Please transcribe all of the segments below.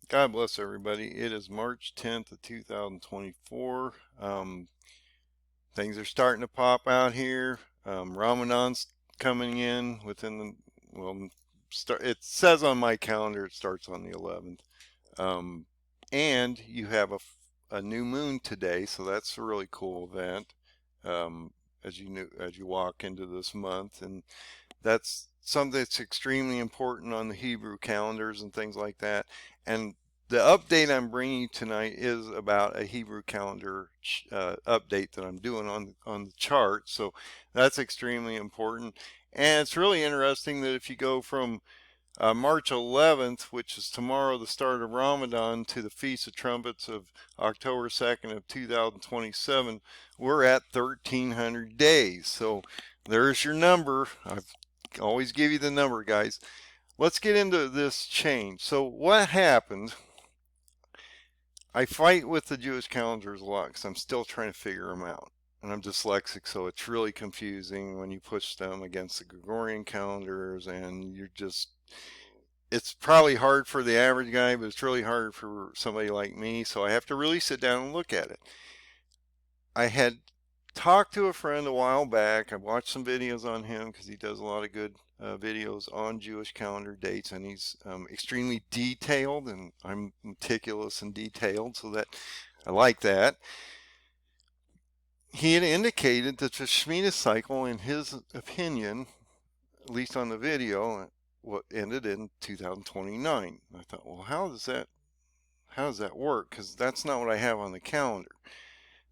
God bless everybody. It is March 10th of 2024. Things are starting to pop out here. Ramadan's coming in within the, well, it says on my calendar it starts on the 11th. Um, and you have a new moon today, so that's a really cool event. As you walk into this month, and that's something that's extremely important on the Hebrew calendars and things like that. And the update I'm bringing you tonight is about a Hebrew calendar update that I'm doing on the chart. So that's extremely important. And it's really interesting that if you go from March 11th, which is tomorrow, the start of Ramadan, to the Feast of Trumpets of October 2nd of 2027, we're at 1,300 days. So there's your number. I always give you the number, guys. Let's get into this change. So what happened? I fight with the Jewish calendars a lot because I'm still trying to figure them out. And I'm dyslexic, so it's really confusing when you push them against the Gregorian calendars, and you're just, it's probably hard for the average guy, but it's really hard for somebody like me. So I have to really sit down and look at it. I had talked to a friend a while back. I watched some videos on him because he does a lot of good videos on Jewish calendar dates, and he's extremely detailed, and I'm meticulous and detailed, so that I like that. He had indicated that the Shemitah cycle, in his opinion, at least on the video, what ended in 2029. I thought, well, how does that work? Because that's not what I have on the calendar.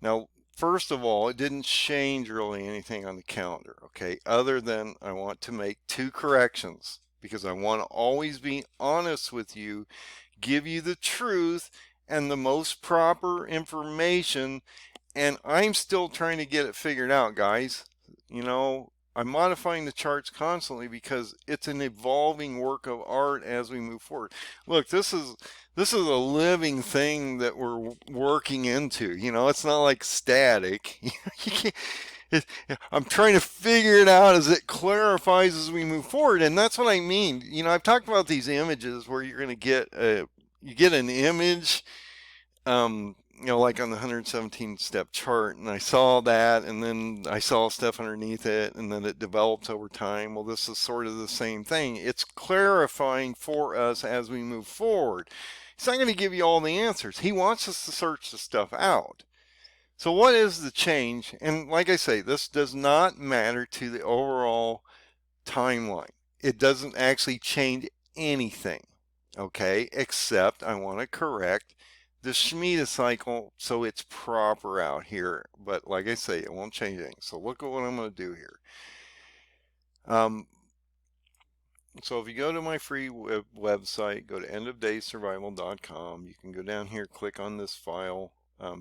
Now, first of all, it didn't change really anything on the calendar, okay, other than I want to make two corrections because I want to always be honest with you, give you the truth and the most proper information, and I'm still trying to get it figured out, guys. You know, I'm modifying the charts constantly because it's an evolving work of art as we move forward. Look, this is a living thing that we're working into. You know, it's not like static. You can't, it, I'm trying to figure it out as it clarifies as we move forward, and that's what I mean. You know, I've talked about these images where you're going to get you get an image, like on the 117 step chart, and I saw that, and then I saw stuff underneath it, and then it develops over time. Well, this is sort of the same thing. It's clarifying for us as we move forward. He's not going to give you all the answers. He wants us to search the stuff out. So what is the change? And like I say, this does not matter to the overall timeline. It doesn't actually change anything, okay, except I want to correct the Shemitah cycle so it's proper out here. But like I say, it won't change anything. So look at what I'm going to do here. So if you go to my free website, go to endofdaysurvival.com. You can go down here, click on this file,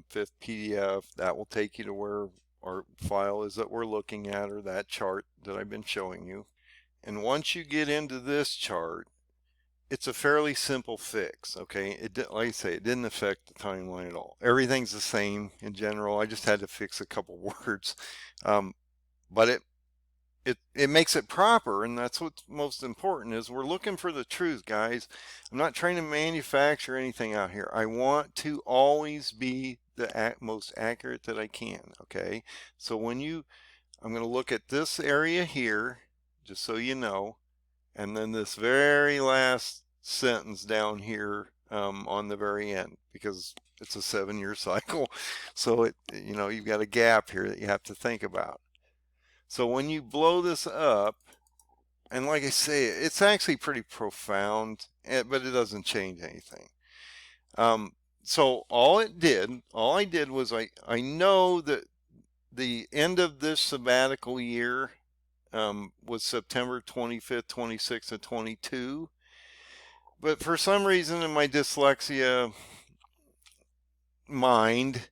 fifth PDF. That will take you to where our file is that we're looking at, or that chart that I've been showing you. And once you get into this chart, it's a fairly simple fix, okay? Like I say, it didn't affect the timeline at all. Everything's the same in general. I just had to fix a couple words, but it makes it proper, and that's what's most important. Is we're looking for the truth, guys. I'm not trying to manufacture anything out here. I want to always be the most accurate that I can, okay? So I'm going to look at this area here, just so you know, and then this very last sentence down here on the very end, because it's a 7-year cycle. So you've got a gap here that you have to think about. So when you blow this up, and like I say, it's actually pretty profound, but it doesn't change anything. So all I did was I know that the end of this sabbatical year was September 25th, 26th, and 22. But for some reason in my dyslexia mind,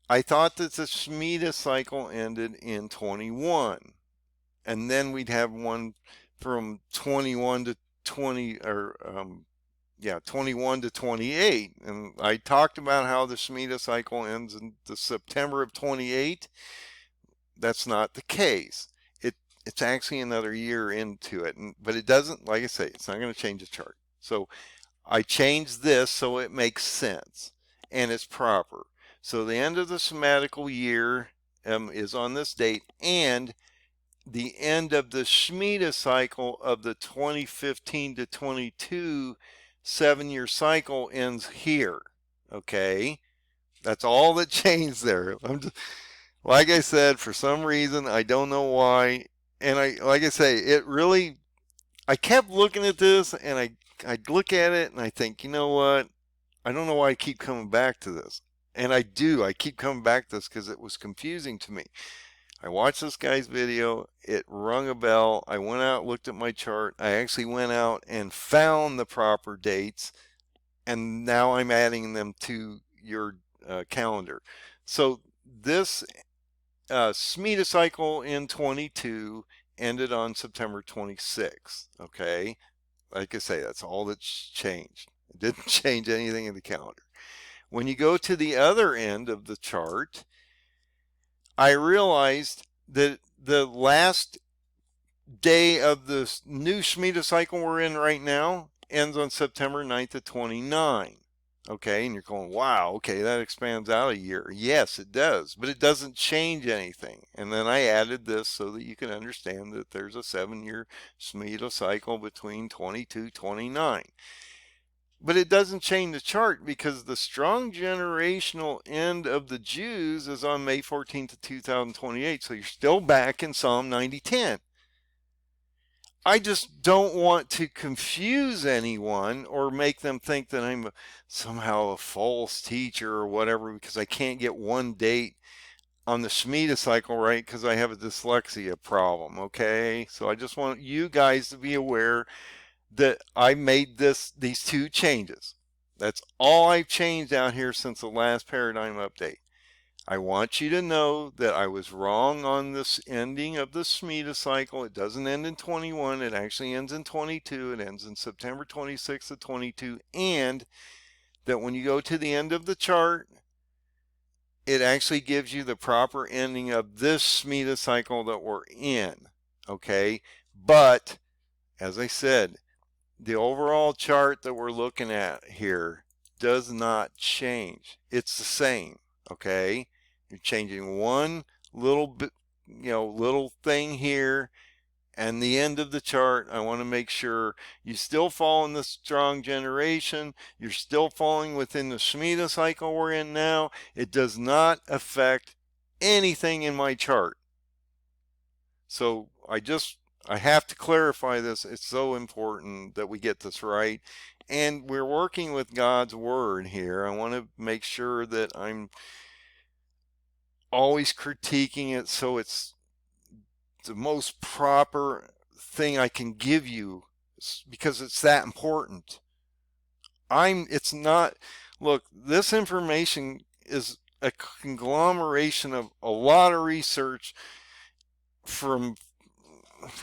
I thought that the Shemitah cycle ended in 21. And then we'd have one from 21 to 20, or 21 to 28. And I talked about how the Shemitah cycle ends in the September of 28. That's not the case. It's actually another year into it, but it doesn't, like I say, it's not going to change the chart. So I changed this so it makes sense and it's proper. So the end of the Shemitah year is on this date, and the end of the Shemitah cycle of the 2015 to 22 7-year cycle ends here. Okay, that's all that changed there. Like I said, for some reason, I don't know why, and like I say, it really, I kept looking at this, and I look at it and I think, you know what? I don't know why I keep coming back to this. And I do. I keep coming back to this because it was confusing to me. I watched this guy's video. It rung a bell. I went out, looked at my chart. I actually went out and found the proper dates. And now I'm adding them to your calendar. So this Shemitah cycle in 22 ended on September 26th. Okay. Like I say, that's all that's changed. It didn't change anything in the calendar. When you go to the other end of the chart, I realized that the last day of the new Shemitah cycle we're in right now ends on September 9th to 29. Okay, and you're going, wow, okay, that expands out a year. Yes, it does, but it doesn't change anything. And then I added this so that you can understand that there's a 7-year Shemitah cycle between 22, 29. But it doesn't change the chart because the strong generational end of the Jews is on May 14th to 2028. So you're still back in Psalm 90:10. I just don't want to confuse anyone or make them think that I'm somehow a false teacher or whatever because I can't get one date on the Shemitah cycle right because I have a dyslexia problem, okay? So I just want you guys to be aware that I made these two changes. That's all I've changed out here since the last paradigm update. I want you to know that I was wrong on this ending of the Shemitah cycle. It doesn't end in 21. It actually ends in 22. It ends in September 26th of 22. And that when you go to the end of the chart, it actually gives you the proper ending of this Shemitah cycle that we're in. Okay? But, as I said, the overall chart that we're looking at here does not change. It's the same. Okay? You're changing one little bit, little thing here, and the end of the chart. I want to make sure you still fall in the strong generation. You're still falling within the Shemitah cycle we're in now. It does not affect anything in my chart. So I have to clarify this. It's so important that we get this right. And we're working with God's word here. I want to make sure that I'm always critiquing it so it's the most proper thing I can give you because it's that important. It's not, look, this information is a conglomeration of a lot of research from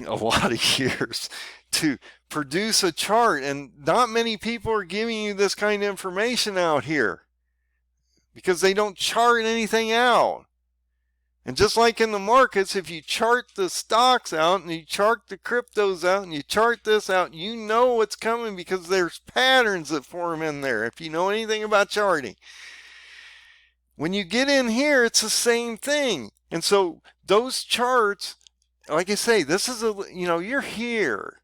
a lot of years to produce a chart, and not many people are giving you this kind of information out here because they don't chart anything out. And just like in the markets, if you chart the stocks out and you chart the cryptos out and you chart this out, you know what's coming because there's patterns that form in there if you know anything about charting. When you get in here, it's the same thing. And so those charts, like I say, this is you're here.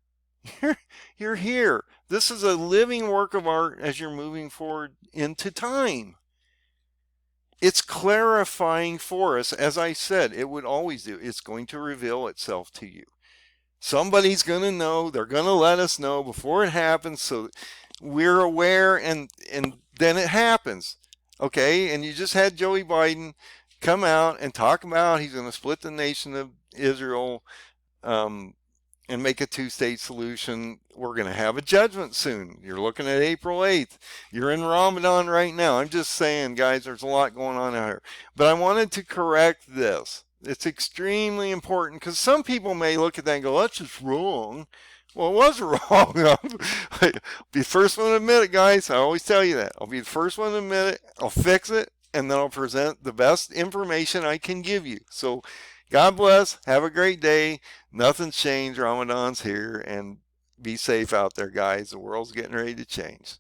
You're here. This is a living work of art as you're moving forward into time. It's clarifying for us, as I said, it would always do. It's going to reveal itself to you. Somebody's going to know. They're going to let us know before it happens so we're aware, and then it happens. Okay, and you just had Joe Biden come out and talk about he's going to split the nation of Israel and make a two-state solution. We're going to have a judgment soon. You're looking at April 8th. You're in Ramadan right now. I'm just saying, guys, there's a lot going on out here. But I wanted to correct this. It's extremely important because some people may look at that and go, that's just wrong. Well, it was wrong. I'll be the first one to admit it, guys. I always tell you that. I'll be the first one to admit it. I'll fix it, and then I'll present the best information I can give you. So God bless. Have a great day. Nothing's changed. Ramadan's here, and be safe out there, guys. The world's getting ready to change.